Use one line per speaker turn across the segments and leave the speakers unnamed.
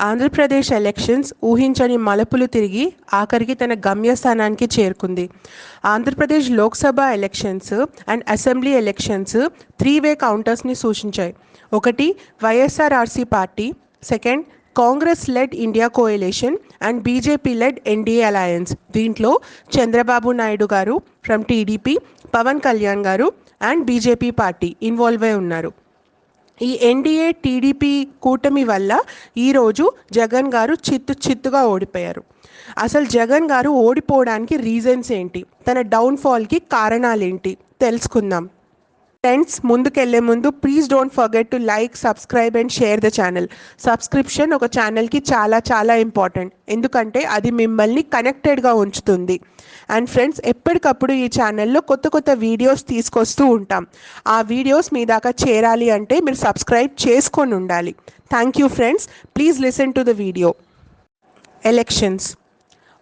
Andhra Pradesh elections ఊహించని మలుపులు తిరిగి ఆఖరికి తన గమ్యస్థానానికి చేరుకుంది. Andhra Pradesh Lok Sabha elections and assembly elections 3-వే కౌంటర్స్ని సూచించాయి. ఒకటి YSRRC party, second Congress led India coalition and BJP led NDA alliance. దీంట్లో చంద్రబాబు నాయుడు గారు ఫ్రమ్ టీడీపీ, పవన్ కళ్యాణ్ గారు అండ్ బీజేపీ పార్టీ ఇన్వాల్వ్ అయి ఉన్నారు. ఈ ఎన్డీఏ టీడీపీ కూటమి వల్ల ఈరోజు జగన్ గారు చిత్తుగా ఓడిపోయారు. అసలు జగన్ గారు ఓడిపోవడానికి రీజన్స్ ఏంటి, తన డౌన్ఫాల్కి కారణాలు ఏంటి తెలుసుకుందాం. ఫ్రెండ్స్, ముందుకెళ్లే ముందు please don't forget to like, subscribe and share the channel. Subscription ఒక ఛానల్కి చాలా ఇంపార్టెంట్, ఎందుకంటే అది మిమ్మల్ని కనెక్టెడ్గా ఉంచుతుంది. అండ్ ఫ్రెండ్స్, ఎప్పటికప్పుడు ఈ ఛానల్లో కొత్త వీడియోస్ తీసుకొస్తూ ఉంటాం. ఆ వీడియోస్ మీ దాకా చేరాలి అంటే మీరు సబ్స్క్రైబ్ చేసుకొని ఉండాలి. Thank you friends. Please listen to the video. Elections.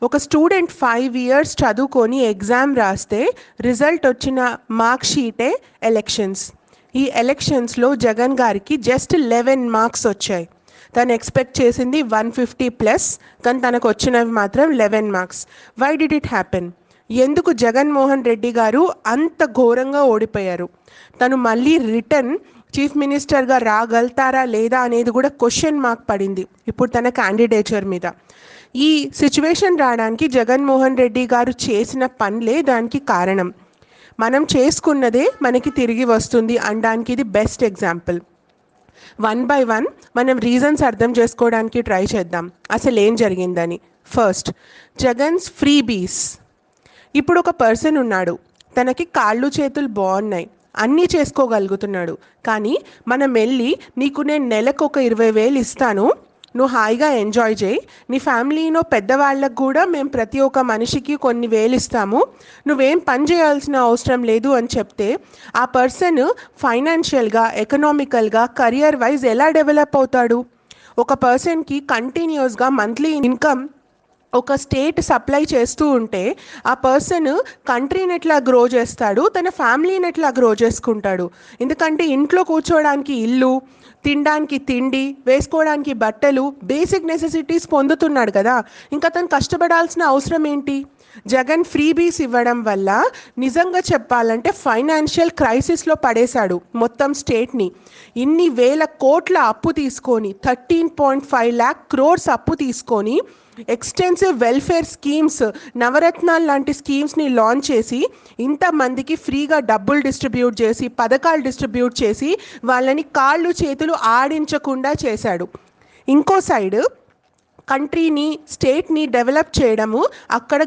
ఒక స్టూడెంట్ 5 years చదువుకొని ఎగ్జామ్ రాస్తే రిజల్ట్ వచ్చిన మార్క్ షీటే ఎలక్షన్స్. ఈ ఎలక్షన్స్లో జగన్ గారికి జస్ట్ 11 marks వచ్చాయి. తను ఎక్స్పెక్ట్ చేసింది 150+, కానీ తనకు వచ్చినవి మాత్రం 11 marks. Why did it happen? ఎందుకు జగన్మోహన్ రెడ్డి గారు అంత ఘోరంగా ఓడిపోయారు? తను మళ్ళీ రిటర్న్ చీఫ్ మినిస్టర్గా రాగలుగుతారా లేదా అనేది కూడా క్వశ్చన్ మార్క్ పడింది ఇప్పుడు తన క్యాండిడేచర్ మీద. ఈ సిచ్యువేషన్ రావడానికి జగన్మోహన్ రెడ్డి గారు చేసిన పనులే దానికి కారణం. మనం చేసుకున్నదే మనకి తిరిగి వస్తుంది అనడానికి ఇది బెస్ట్ ఎగ్జాంపుల్. 1 by 1 మనం రీజన్స్ అర్థం చేసుకోవడానికి ట్రై చేద్దాం, అసలు ఏం జరిగిందని. First, Jagan's freebies. ఇప్పుడు ఒక పర్సన్ ఉన్నాడు, తనకి కాళ్ళు చేతులు బాగున్నాయి, అన్నీ చేసుకోగలుగుతున్నాడు. కానీ మనం వెళ్ళి నీకు నేను నెలకు ఒక 20,000 ఇస్తాను, నువ్వు హాయిగా ఎంజాయ్ చేయి, నీ ఫ్యామిలీలో పెద్దవాళ్ళకు కూడా మేము ప్రతి ఒక్క మనిషికి కొన్ని వేలు ఇస్తాము, నువ్వేం పని చేయాల్సిన అవసరం లేదు అని చెప్తే ఆ పర్సన్ ఫైనాన్షియల్గా, ఎకనామికల్గా, కెరియర్ వైజ్ ఎలా డెవలప్ అవుతాడు? ఒక పర్సన్కి కంటిన్యూస్గా మంత్లీ ఇన్కమ్ ఒక స్టేట్ సప్లై చేస్తూ ఉంటే ఆ పర్సన్ కంట్రీని ఎట్లా గ్రో చేస్తాడు, తన ఫ్యామిలీని ఎట్లా గ్రో చేసుకుంటాడు? ఎందుకంటే ఇంట్లో కూర్చోవడానికి ఇల్లు, తినడానికి తిండి, వేసుకోవడానికి బట్టలు, బేసిక్ నెసెసిటీస్ పొందుతున్నాడు కదా, ఇంకా తను కష్టపడాల్సిన అవసరం ఏంటి? జగన్ ఫ్రీబీస్ ఇవ్వడం వల్ల నిజంగా చెప్పాలంటే ఫైనాన్షియల్ క్రైసిస్లో పడేశాడు మొత్తం స్టేట్ని. ఇన్ని వేల కోట్ల అప్పు తీసుకొని 13.5 lakh crores అప్పు తీసుకొని ఎక్స్టెన్సివ్ వెల్ఫేర్ స్కీమ్స్, నవరత్నాలు లాంటి స్కీమ్స్ని లాంచ్ చేసి ఇంతమందికి ఫ్రీగా డబ్బులు డిస్ట్రిబ్యూట్ చేసి, పథకాలు డిస్ట్రిబ్యూట్ చేసి వాళ్ళని కాళ్ళు చేతులు ఆడించకుండా చేశాడు. ఇంకో సైడ్ కంట్రీని, స్టేట్ని డెవలప్ చేయడము అక్కడ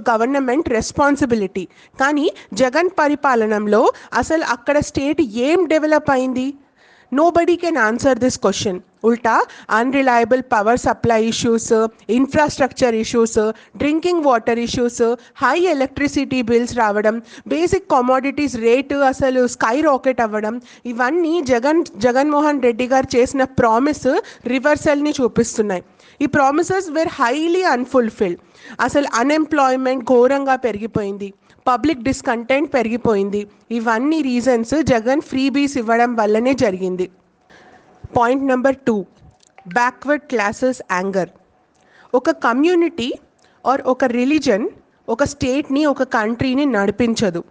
గవర్నమెంట్ రెస్పాన్సిబిలిటీ. కానీ జగన్ పరిపాలనలో అసలు అక్కడ స్టేట్ ఏం డెవలప్ అయింది? Nobody can answer this question. ఉల్టా unreliable power supply issues, infrastructure issues, drinking water issues, high electricity bills రావడం, బేసిక్ కమోడిటీస్ రేటు అసలు స్కై రాకెట్ అవ్వడం, ఇవన్నీ జగన్మోహన్ రెడ్డి గారు చేసిన ప్రామిస్ రివర్సల్ని చూపిస్తున్నాయి. ఈ ప్రామిసెస్ వేర్ హైలీ అన్ఫుల్ఫిల్డ్. అసలు అన్ఎంప్లాయ్మెంట్ ఘోరంగా పెరిగిపోయింది, పబ్లిక్ డిస్కంటెంట్ పెరిగిపోయింది. ఇవన్నీ రీజన్స్ జగన్ ఫ్రీబీస్ ఇవ్వడం వల్లనే జరిగింది. Point number 2, backward classes anger. ఒక కమ్యూనిటీ ఆర్ ఒక రిలీజన్ ఒక స్టేట్ని, ఒక కంట్రీని నడిపించదు.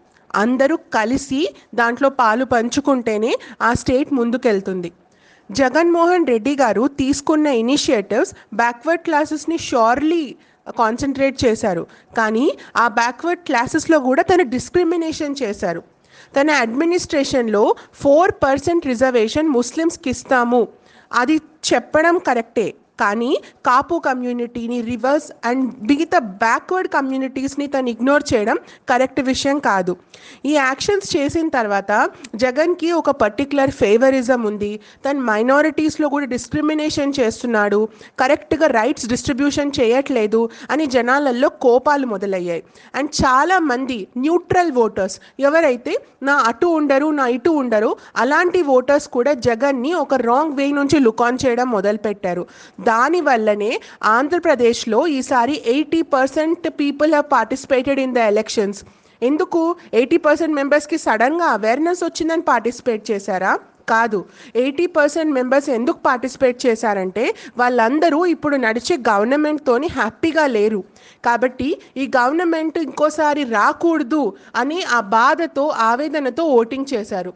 అందరూ కలిసి దాంట్లో పాలు పంచుకుంటేనే ఆ స్టేట్ ముందుకెళ్తుంది. జగన్మోహన్ రెడ్డి గారు తీసుకున్న ఇనిషియేటివ్స్ బ్యాక్వర్డ్ క్లాసెస్ని షోర్లీ కాన్సన్ట్రేట్ చేశారు. కానీ ఆ బ్యాక్వర్డ్ క్లాసెస్లో కూడా తను డిస్క్రిమినేషన్ చేశారు. తన అడ్మినిస్ట్రేషన్లో 4% రిజర్వేషన్ ముస్లిమ్స్కి ఇస్తాము అది చెప్పడం కరెక్టే, కానీ కాపు కమ్యూనిటీని, రివర్స్ అండ్ మిగతా బ్యాక్వర్డ్ కమ్యూనిటీస్ని తను ఇగ్నోర్ చేయడం కరెక్ట్ విషయం కాదు. ఈ యాక్షన్స్ చేసిన తర్వాత జగన్కి ఒక పర్టికులర్ ఫేవరిజం ఉంది, తను మైనారిటీస్లో కూడా డిస్క్రిమినేషన్ చేస్తున్నాడు, కరెక్ట్గా రైట్స్ డిస్ట్రిబ్యూషన్ చేయట్లేదు అని జనాలలో కోపాలు మొదలయ్యాయి. అండ్ చాలామంది న్యూట్రల్ ఓటర్స్, ఎవరైతే నా అటు ఉండరు నా ఇటు ఉండరు, అలాంటి ఓటర్స్ కూడా జగన్ని ఒక రాంగ్ వే నుంచి లుక్ ఆన్ చేయడం మొదలుపెట్టారు. దానివల్లనే ఆంధ్రప్రదేశ్లో ఈసారి 80% people have participated in the elections. ఎందుకు 80% మెంబర్స్కి సడన్గా అవేర్నెస్ వచ్చిందని పార్టిసిపేట్ చేశారా? కాదు. 80% మెంబర్స్ ఎందుకు పార్టిసిపేట్ చేశారంటే వాళ్ళందరూ ఇప్పుడు నడిచే గవర్నమెంట్తోని హ్యాపీగా లేరు. కాబట్టి ఈ గవర్నమెంట్ ఇంకోసారి రాకూడదు అని ఆ బాధతో, ఆవేదనతో ఓటింగ్ చేశారు.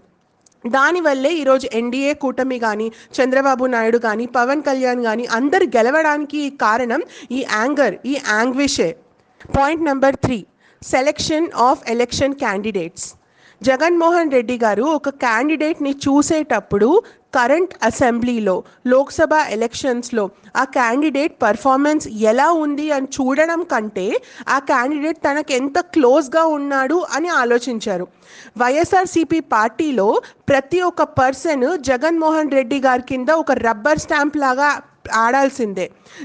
దానివల్లే ఈరోజు ఎన్డీఏ కూటమి కానీ, చంద్రబాబు నాయుడు కానీ, పవన్ కళ్యాణ్ కానీ అందరు గెలవడానికి కారణం ఈ యాంగర్, ఈ యాంగ్విషే. Point number 3, selection of election candidates. Jaganmohan Reddy garu ఒక క్యాండిడేట్ని చూసేటప్పుడు కరెంట్ అసెంబ్లీలో, లోక్సభ ఎలక్షన్స్లో ఆ క్యాండిడేట్ పర్ఫార్మెన్స్ ఎలా ఉంది అని చూడడం కంటే ఆ క్యాండిడేట్ తనకు ఎంత క్లోజ్గా ఉన్నాడు అని ఆలోచించారు. వైఎస్ఆర్సీపీ పార్టీలో ప్రతి ఒక్క పర్సన్ జగన్మోహన్ రెడ్డి గారి కింద ఒక రబ్బర్ స్టాంప్ లాగా ఆడాల్సిందే.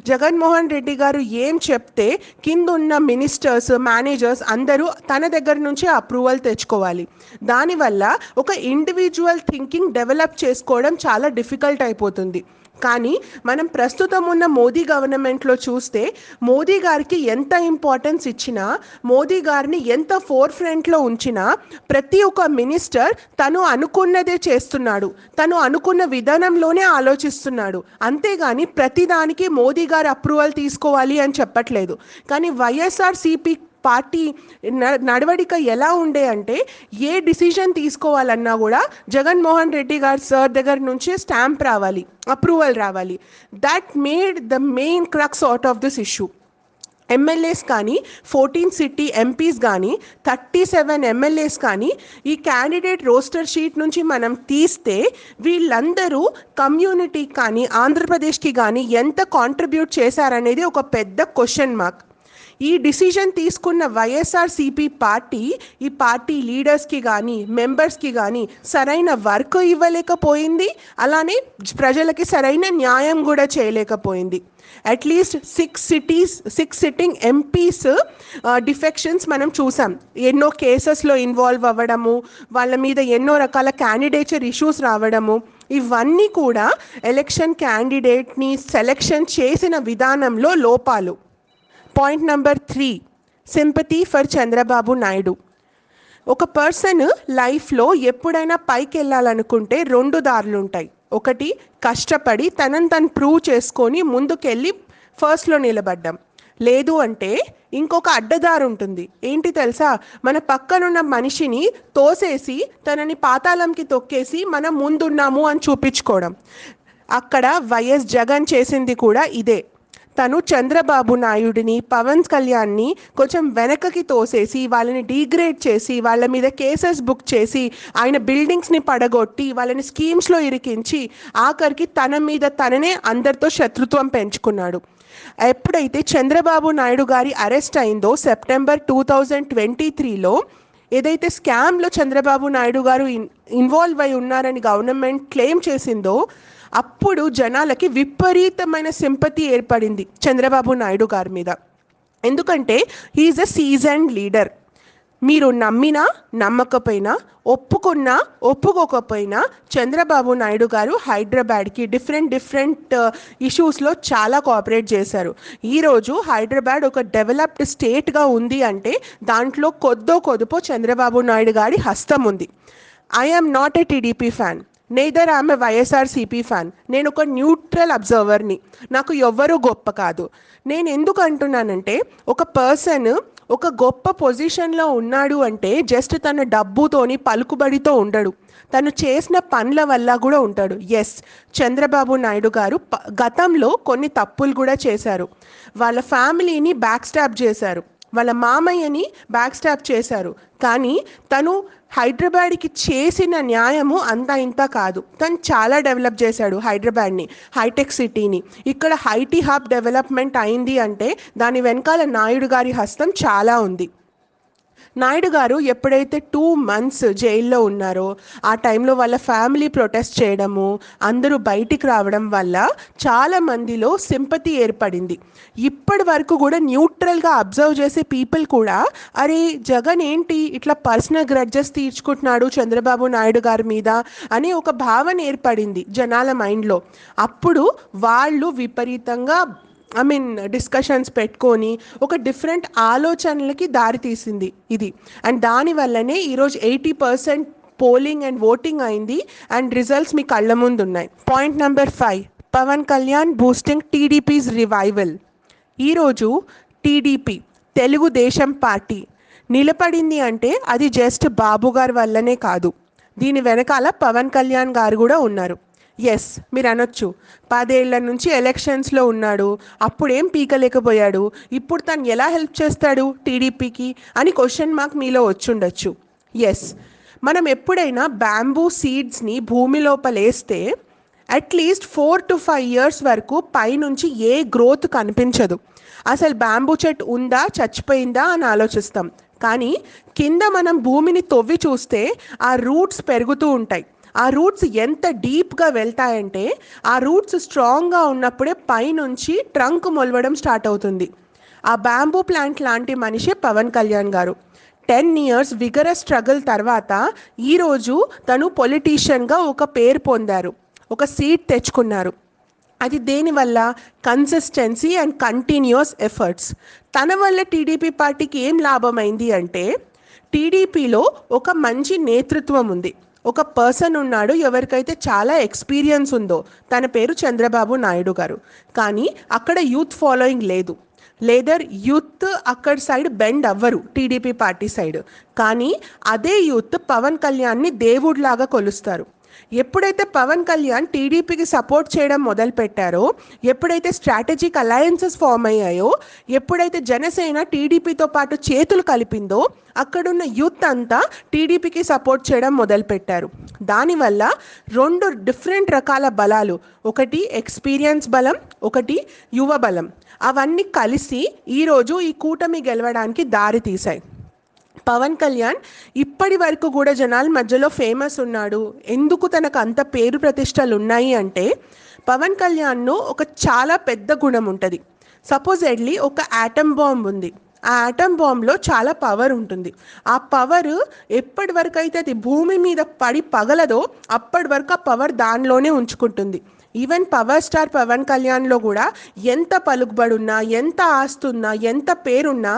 జగన్మోహన్ రెడ్డి గారు ఏం చెప్తే కింద ఉన్న మినిస్టర్స్, మేనేజర్స్ అందరూ తన దగ్గర నుంచి అప్రూవల్ తెచ్చుకోవాలి. దానివల్ల ఒక ఇండివిజువల్ థింకింగ్ డెవలప్ చేసుకోవడం చాలా డిఫికల్ట్ అయిపోతుంది. కానీ మనం ప్రస్తుతం ఉన్న మోదీ గవర్నమెంట్లో చూస్తే మోదీ గారికి ఎంత ఇంపార్టెన్స్ ఇచ్చినా, మోదీ గారిని ఎంత ఫోర్ ఫ్రంట్లో ఉంచినా ప్రతి ఒక్క మినిస్టర్ తను అనుకున్నదే చేస్తున్నాడు, తను అనుకున్న విధానంలోనే ఆలోచిస్తున్నాడు. అంతేగాని ప్రతిదానికి మోదీ గారు అప్రూవల్ తీసుకోవాలి అని చెప్పట్లేదు. కానీ వైఎస్ఆర్సీపీ పార్టీ నడవడిక ఎలా ఉండే అంటే ఏ డిసిజన్ తీసుకోవాలన్నా కూడా జగన్మోహన్ రెడ్డి గారు సార్ దగ్గర నుంచి స్టాంప్ రావాలి, అప్రూవల్ రావాలి. That made the main crux out of this issue. MLAs కానీ, 14 సిటీ ఎంపీస్ కానీ, 37 ఎమ్మెల్యేస్ కానీ ఈ క్యాండిడేట్ రోస్టర్ షీట్ నుంచి మనం తీస్తే వీళ్ళందరూ కమ్యూనిటీకి కానీ, ఆంధ్రప్రదేశ్కి కానీ ఎంత కాంట్రిబ్యూట్ చేశారనేది ఒక పెద్ద క్వశ్చన్ మార్క్. ఈ డిసిజన్ తీసుకున్న వైఎస్ఆర్సీపీ పార్టీ ఈ పార్టీ లీడర్స్కి కానీ, మెంబర్స్కి కానీ సరైన వర్క్ ఇవ్వలేకపోయింది, అలానే ప్రజలకి సరైన న్యాయం కూడా చేయలేకపోయింది. అట్లీస్ట్ 6 సిట్టింగ్ ఎంపీస్ డిఫెక్షన్స్ మనం చూసాం. ఎన్నో కేసెస్లో ఇన్వాల్వ్ అవ్వడము, వాళ్ళ మీద ఎన్నో రకాల క్యాండిడేచర్ ఇష్యూస్ రావడము, ఇవన్నీ కూడా ఎలక్షన్ క్యాండిడేట్ని సెలెక్షన్ చేసిన విధానంలో లోపాలు. Point number 3, sympathy for Chandrababu Naidu. ఒక పర్సన్ లైఫ్లో ఎప్పుడైనా పైకి వెళ్ళాలనుకుంటే 2 దారులు ఉంటాయి. ఒకటి కష్టపడి తనని తను ప్రూవ్ చేసుకొని ముందుకెళ్ళి ఫస్ట్లో నిలబడ్డం. లేదు అంటే ఇంకొక అడ్డదారు ఉంటుంది. ఏంటి తెలుసా? మన పక్కనున్న మనిషిని తోసేసి తనని పాతాళంకి తొక్కేసి మనం ముందున్నాము అని చూపించుకోవడం. అక్కడ వైఎస్ జగన్ చేసింది కూడా ఇదే. తను చంద్రబాబు నాయుడిని, పవన్ కళ్యాణ్ని కొంచెం వెనకకి తోసేసి వాళ్ళని డీగ్రేడ్ చేసి వాళ్ళ మీద కేసెస్ బుక్ చేసి ఆయన బిల్డింగ్స్ని పడగొట్టి వాళ్ళని స్కీమ్స్లో ఇరికించి ఆఖరికి తన మీద తననే అందరితో శత్రుత్వం పెంచుకున్నాడు. ఎప్పుడైతే చంద్రబాబు నాయుడు గారి అరెస్ట్ అయిందో సెప్టెంబర్ 2023లో, ఏదైతే స్కామ్లో చంద్రబాబు నాయుడు గారు ఇన్వాల్వ్ అయి ఉన్నారని గవర్నమెంట్ క్లెయిమ్ చేసిందో అప్పుడు జనాలకి విపరీతమైన సింపతి ఏర్పడింది చంద్రబాబు నాయుడు గారి మీద. ఎందుకంటే హీఈస్ ఎ సీజన్డ్ లీడర్. మీరు నమ్మినా నమ్మకపోయినా, ఒప్పుకున్నా ఒప్పుకోకపోయినా చంద్రబాబు నాయుడు గారు హైదరాబాద్కి డిఫరెంట్ ఇష్యూస్లో చాలా కోఆపరేట్ చేశారు. ఈరోజు హైదరాబాద్ ఒక డెవలప్డ్ స్టేట్గా ఉంది అంటే దాంట్లో కొద్దిపో చంద్రబాబు నాయుడు గారి హస్తం ఉంది. I am not a TDP fan, neither am YSRCP fan. నేను ఒక న్యూట్రల్ అబ్జర్వర్ని. నాకు ఎవ్వరూ గొప్ప కాదు. నేను ఎందుకు అంటున్నానంటే ఒక పర్సన్ ఒక గొప్ప పొజిషన్లో ఉన్నాడు అంటే జస్ట్ తన డబ్బుతోని, పలుకుబడితో ఉండడు, తను చేసిన పనుల వల్ల కూడా ఉంటాడు. ఎస్, చంద్రబాబు నాయుడు గారు గతంలో కొన్ని తప్పులు కూడా చేశారు. వాళ్ళ ఫ్యామిలీని బ్యాక్ స్టాప్ చేశారు, వాళ్ళ మామయ్యని బ్యాక్ స్టాప్ చేశారు. కానీ తను హైదరాబాద్కి చేసిన న్యాయము అంతా ఇంత కాదు. తను చాలా డెవలప్ చేశాడు హైదరాబాద్ని, హైటెక్ సిటీని. ఇక్కడ ఐటీ హబ్ డెవలప్మెంట్ అయింది అంటే దాని వెనకాల నాయుడు గారి హస్తం చాలా ఉంది. నాయుడు గారు ఎప్పుడైతే 2 months జైల్లో ఉన్నారో ఆ టైంలో వాళ్ళ ఫ్యామిలీ ప్రొటెస్ట్ చేయడము, అందరూ బయటికి రావడం వల్ల చాలా మందిలో సింపతి ఏర్పడింది. ఇప్పటి వరకు కూడా న్యూట్రల్గా అబ్జర్వ్ చేసే పీపుల్ కూడా అరే జగన్ ఏంటి ఇట్లా పర్సనల్ గ్రడ్జెస్ తీర్చుకుంటున్నాడు చంద్రబాబు నాయుడు గారి మీద అని ఒక భావన ఏర్పడింది జనాల మైండ్లో. అప్పుడు వాళ్ళు విపరీతంగా డిస్కషన్స్ పెట్టుకొని ఒక డిఫరెంట్ ఆలోచనలకి దారి తీసింది ఇది. అండ్ దానివల్లనే ఈరోజు 80% పోలింగ్ అండ్ ఓటింగ్ అయింది అండ్ రిజల్ట్స్ మీ కళ్ళ ముందు ఉన్నాయి. Point number 5, Pavan Kalyan boosting TDP's revival. ఈరోజు టీడీపీ తెలుగుదేశం పార్టీ నిలబడింది అంటే అది జస్ట్ బాబు గారి వల్లనే కాదు, దీని వెనకాల పవన్ కళ్యాణ్ గారు కూడా ఉన్నారు. ఎస్, మీరు అనొచ్చు 10 ఏళ్ల నుంచి ఎలక్షన్స్లో ఉన్నాడు, అప్పుడేం పీకలేకపోయాడు, ఇప్పుడు తను ఎలా హెల్ప్ చేస్తాడు టీడీపీకి అని క్వశ్చన్ మార్క్ మీలో వచ్చుండొచ్చు. ఎస్, మనం ఎప్పుడైనా బ్యాంబూ సీడ్స్ని భూమి లోపలేస్తే అట్లీస్ట్ 4 to 5 years వరకు పైనుంచి ఏ గ్రోత్ కనిపించదు. అసలు బ్యాంబూ చెట్టు ఉందా చచ్చిపోయిందా అని ఆలోచిస్తాం, కానీ కింద మనం భూమిని తవ్వి చూస్తే ఆ రూట్స్ పెరుగుతూ ఉంటాయి. ఆ రూట్స్ ఎంత డీప్గా వెళ్తాయంటే ఆ రూట్స్ స్ట్రాంగ్గా ఉన్నప్పుడే పైనుంచి ట్రంక్ మొలవడం స్టార్ట్ అవుతుంది. ఆ బ్యాంబూ ప్లాంట్ లాంటి మనిషి పవన్ కళ్యాణ్ గారు. 10 years విగరస్ స్ట్రగుల్ తర్వాత ఈరోజు తను పొలిటీషియన్గా ఒక పేరు పొందారు, ఒక సీట్ తెచ్చుకున్నారు. అది దేనివల్ల? Consistency and continuous efforts. తన వల్ల టీడీపీ పార్టీకి ఏం లాభమైంది అంటే టీడీపీలో ఒక మంచి నేతృత్వం ఉంది, ఒక పర్సన్ ఉన్నాడు ఎవరికైతే చాలా ఎక్స్పీరియన్స్ ఉందో, తన పేరు చంద్రబాబు నాయుడు గారు. కానీ అక్కడ యూత్ ఫాలోయింగ్ లేదు, లేదర్ యూత్ అక్కడ సైడ్ బెండ్ అవ్వరు టీడీపీ పార్టీ సైడ్. కానీ అదే యూత్ పవన్ కళ్యాణ్ని దేవుడిలాగా కొలుస్తారు. ఎప్పుడైతే పవన్ కళ్యాణ్ టీడీపీకి సపోర్ట్ చేయడం మొదలుపెట్టారో, ఎప్పుడైతే స్ట్రాటజిక్ అలయన్సెస్ ఫామ్ అయ్యాయో, ఎప్పుడైతే జనసేన టీడీపీతో పాటు చేతులు కలిపిందో అక్కడున్న యూత్ అంతా టీడీపీకి సపోర్ట్ చేయడం మొదలుపెట్టారు. దానివల్ల 2 డిఫరెంట్ రకాల బలాలు, ఒకటి ఎక్స్పీరియన్స్ బలం, ఒకటి యువ బలం, అవన్నీ కలిసి ఈరోజు ఈ కూటమి గెలవడానికి దారి తీశాయి. పవన్ కళ్యాణ్ ఇప్పటి వరకు కూడా జనాల మధ్యలో ఫేమస్ ఉన్నాడు. ఎందుకు తనకు అంత పేరు ప్రతిష్టలు ఉన్నాయి అంటే పవన్ కళ్యాణ్ను ఒక చాలా పెద్ద గుణం ఉంటుంది. సపోజెడ్లీ ఒక ఆటమ్ బాంబ్ ఉంది, ఆ ఆటమ్ బాంబ్లో చాలా పవర్ ఉంటుంది. ఆ పవర్ ఎప్పటి వరకు అయితే అది భూమి మీద పడి పగలదో అప్పటి వరకు ఆ పవర్ దానిలోనే ఉంచుకుంటుంది. ఈవెన్ పవర్ స్టార్ పవన్ కళ్యాణ్లో కూడా ఎంత పలుకుబడున్నా, ఎంత ఆస్తున్నా, ఎంత పేరున్నా,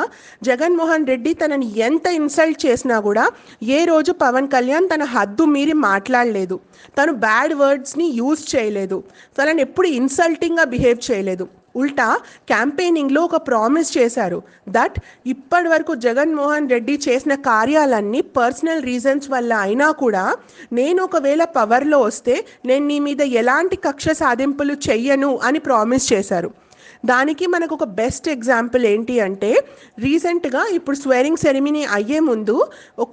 జగన్మోహన్ రెడ్డి తనని ఎంత ఇన్సల్ట్ చేసినా కూడా ఏ రోజు పవన్ కళ్యాణ్ తన హద్దు మీరి మాట్లాడలేదు, తను బ్యాడ్ వర్డ్స్ని యూజ్ చేయలేదు, తనని ఎప్పుడు ఇన్సల్టింగ్గా బిహేవ్ చేయలేదు. ఉల్టా క్యాంపెయినింగ్లో ఒక ప్రామిస్ చేశారు దట్ ఇప్పటి వరకు జగన్మోహన్ రెడ్డి చేసిన కార్యాలన్నీ పర్సనల్ రీజన్స్ వల్ల అయినా కూడా నేను ఒకవేళ పవర్లో వస్తే నేను నీ మీద ఎలాంటి కక్ష సాధింపులు చెయ్యను అని ప్రామిస్ చేశారు. దానికి మనకు ఒక బెస్ట్ ఎగ్జాంపుల్ ఏంటి అంటే రీసెంట్గా ఇప్పుడు స్వేరింగ్ సెరమనీ అయ్యే ముందు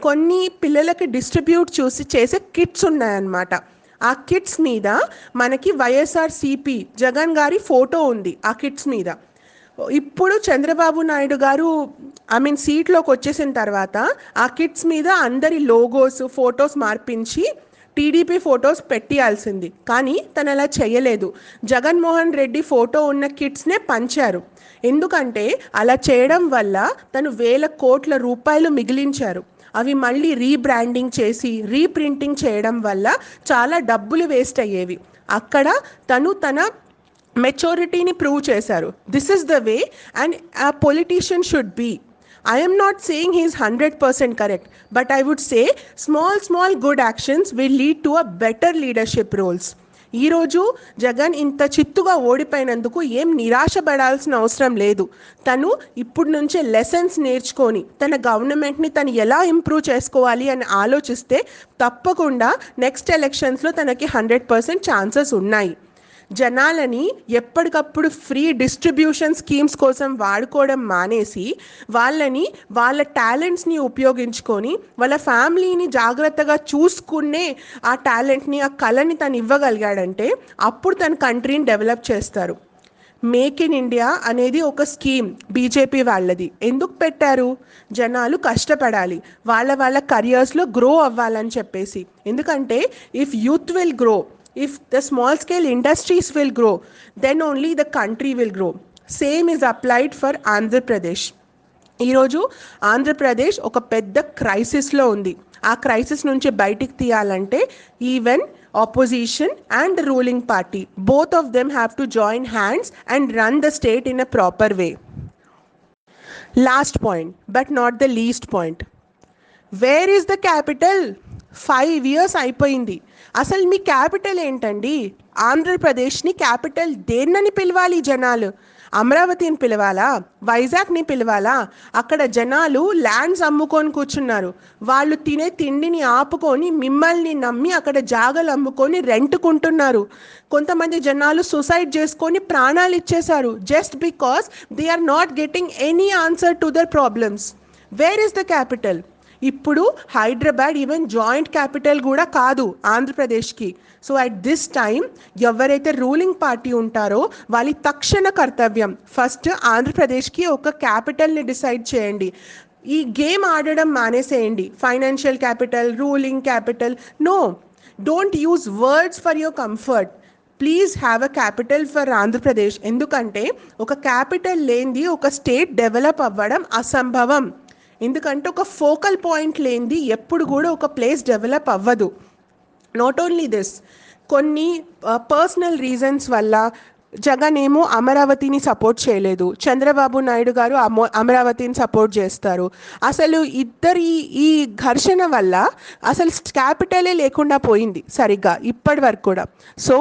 కొన్ని పిల్లలకి డిస్ట్రిబ్యూట్ చేసే కిట్స్ ఉన్నాయన్నమాట. ఆ కిట్స్ మీద మనకి వైఎస్ఆర్సీపీ జగన్ గారి ఫోటో ఉంది ఆ కిట్స్ మీద. ఇప్పుడు చంద్రబాబు నాయుడు గారు సీట్లోకి వచ్చేసిన తర్వాత ఆ కిట్స్ మీద అందరి లోగోస్ ఫొటోస్ మార్పించి టీడీపీ ఫొటోస్ పెట్టియాల్సింది, కానీ తను అలా చేయలేదు. జగన్మోహన్ రెడ్డి ఫోటో ఉన్న కిట్స్నే పంచారు. ఎందుకంటే అలా చేయడం వల్ల తను వేల కోట్ల రూపాయలు మిగిలించారు. అవి మళ్ళీ రీబ్రాండింగ్ చేసి రీప్రింటింగ్ చేయడం వల్ల చాలా డబ్బులు వేస్ట్ అయ్యేవి. అక్కడ తను తన మెచ్యూరిటీని ప్రూవ్ చేశారు. This is the way and a politician should be. I am not saying he is 100% correct, but I would say small good actions will lead to a better leadership roles. ఈరోజు జగన్ ఇంత చిత్తుగా ఓడిపోయినందుకు ఏం నిరాశపడాల్సిన అవసరం లేదు. తను ఇప్పుడు నుంచే లెసన్స్ నేర్చుకొని తన గవర్నమెంట్ని తను ఎలా ఇంప్రూవ్ చేసుకోవాలి అని ఆలోచిస్తే తప్పకుండా నెక్స్ట్ ఎలక్షన్స్లో తనకి 100% ఛాన్సెస్ ఉన్నాయి. జనాలని ఎప్పటికప్పుడు ఫ్రీ డిస్ట్రిబ్యూషన్ స్కీమ్స్ కోసం వాడుకోవడం మానేసి వాళ్ళని వాళ్ళ టాలెంట్స్ని ఉపయోగించుకొని వాళ్ళ ఫ్యామిలీని జాగ్రత్తగా చూసుకునే ఆ టాలెంట్ని ఆ కళని తను ఇవ్వగలిగాడంటే అప్పుడు తన కంట్రీని డెవలప్ చేస్తారు. మేక్ ఇన్ ఇండియా అనేది ఒక స్కీమ్ బీజేపీ వాళ్ళది. ఎందుకు పెట్టారు? జనాలు కష్టపడాలి, వాళ్ళ కరియర్స్లో గ్రో అవ్వాలని చెప్పేసి. ఎందుకంటే if youth will grow, if the small scale industries will grow, then only the country will grow. Same is applied for Andhra Pradesh. ఈరోజు ఆంధ్రప్రదేశ్ ఒక పెద్ద క్రైసిస్లో ఉంది. ఆ క్రైసిస్ నుంచి బయటికి తీయాలంటే even opposition and the ruling party, both of them have to join hands and run the state in a proper way. Last point, but not the least point. Where is the capital? 5 years అయిపోయింది. అసలు మీ capital ఏంటండి? ఆంధ్రప్రదేశ్ని capital దేన్నని పిలవాలి జనాలు? అమరావతిని పిలవాలా? వైజాగ్ని పిలవాలా? అక్కడ జనాలు lands అమ్ముకొని కూర్చున్నారు. వాళ్ళు తినే తిండిని ఆపుకొని మిమ్మల్ని నమ్మి అక్కడ జాగలు అమ్ముకొని రెంట్కుంటున్నారు. కొంతమంది జనాలు సూసైడ్ చేసుకొని ప్రాణాలు ఇచ్చేశారు just because they are not getting any answer to their problems. Where is the capital? ఇప్పుడు హైదరాబాద్ ఈవెన్ జాయింట్ క్యాపిటల్ కూడా కాదు ఆంధ్రప్రదేశ్కి. సో అట్ దిస్ టైం ఎవరైతే రూలింగ్ పార్టీ ఉంటారో వాళ్ళ తక్షణ కర్తవ్యం ఫస్ట్ ఆంధ్రప్రదేశ్కి ఒక క్యాపిటల్ని డిసైడ్ చేయండి. ఈ గేమ్ ఆడడం మానేసేయండి. Financial capital, ruling capital, no, don't use words for your comfort. Please have a capital for Andhra Pradesh. ఎందుకంటే ఒక క్యాపిటల్ లేనిది ఒక స్టేట్ డెవలప్ అవ్వడం అసంభవం. ఎందుకంటే ఒక ఫోకల్ పాయింట్ లేనిది ఎప్పుడు కూడా ఒక ప్లేస్ డెవలప్ అవ్వదు. నాట్ ఓన్లీ దిస్, కొన్ని పర్సనల్ రీజన్స్ వల్ల జగన్ ఏమో అమరావతిని సపోర్ట్ చేయలేదు, చంద్రబాబు నాయుడు గారు అమరావతిని సపోర్ట్ చేస్తారు. అసలు ఇద్దరి ఈ ఘర్షణ వల్ల అసలు క్యాపిటలే లేకుండా పోయింది సరిగ్గా ఇప్పటి వరకు కూడా. So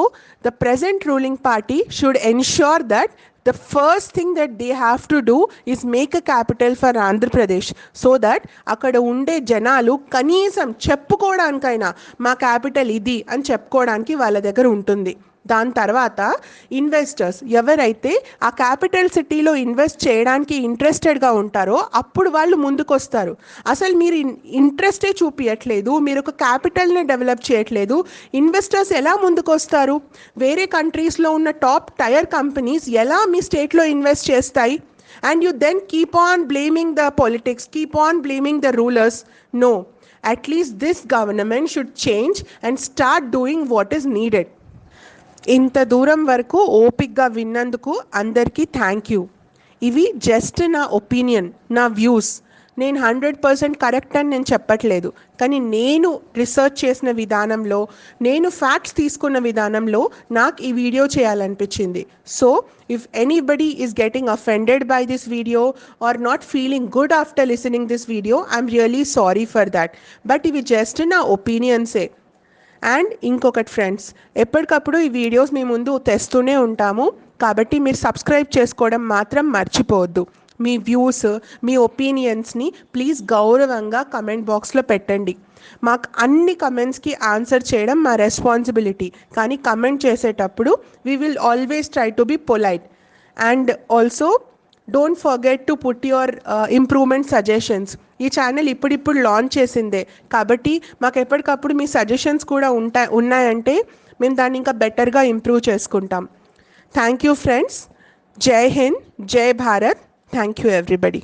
the present ruling party should ensure that the first thing that they have to do is make a capital for Andhra Pradesh so that అక్కడ ఉండే జనాలు కనీసం చెప్పుకోవడానికైనా మా క్యాపిటల్ ఇది అని చెప్పుకోవడానికి వాళ్ళ దగ్గర ఉంటుంది. దాని తర్వాత ఇన్వెస్టర్స్ ఎవరైతే ఆ క్యాపిటల్ సిటీలో ఇన్వెస్ట్ చేయడానికి ఇంట్రెస్టెడ్గా ఉంటారో అప్పుడు వాళ్ళు ముందుకొస్తారు. అసలు మీరు ఇంట్రెస్టే చూపించట్లేదు, మీరు ఒక క్యాపిటల్ని డెవలప్ చేయట్లేదు, ఇన్వెస్టర్స్ ఎలా ముందుకొస్తారు? వేరే కంట్రీస్లో ఉన్న టాప్ టైర్ కంపెనీస్ ఎలా మీ స్టేట్లో ఇన్వెస్ట్ చేస్తాయి? And you then keep on blaming the politics, keep on blaming the rulers. No, at least this government should change and start doing what is needed. ఇంత దూరం వరకు ఓపిక్గా విన్నందుకు అందరికీ థ్యాంక్ యూ. ఇవి జస్ట్ నా ఒపీనియన్, నా వ్యూస్. నేను 100% కరెక్ట్ అని నేను చెప్పట్లేదు, కానీ నేను రీసెర్చ్ చేసిన విధానంలో, నేను ఫ్యాక్ట్స్ తీసుకున్న విధానంలో నాకు ఈ వీడియో చేయాలనిపించింది. So if anybody is getting offended by this video or not feeling good after listening this video, I'm really sorry for that. But ఇవి జస్ట్ నా ఒపీనియన్సే. అండ్ ఇంకొకటి ఫ్రెండ్స్, ఎప్పటికప్పుడు ఈ వీడియోస్ మీ ముందు తెస్తూనే ఉంటాము, కాబట్టి మీరు సబ్స్క్రైబ్ చేసుకోవడం మాత్రం మర్చిపోవద్దు. మీ వ్యూస్, మీ ఒపీనియన్స్ని ప్లీజ్ గౌరవంగా కమెంట్ బాక్స్లో పెట్టండి. మాకు అన్ని కమెంట్స్కి ఆన్సర్ చేయడం మా రెస్పాన్సిబిలిటీ, కానీ కమెంట్ చేసేటప్పుడు we will always try to be polite. And also don't forget to put your improvement suggestions. ఈ ఛానల్ ఇప్పుడిప్పుడు లాంచ్ చేసిందే, కాబట్టి మాకు ఎప్పటికప్పుడు మీ సజెషన్స్ కూడా ఉన్నాయంటే మేము దాన్ని ఇంకా బెటర్గా ఇంప్రూవ్ చేసుకుంటాం. Thank you friends. జై హింద్, జై భారత్. Thank you everybody.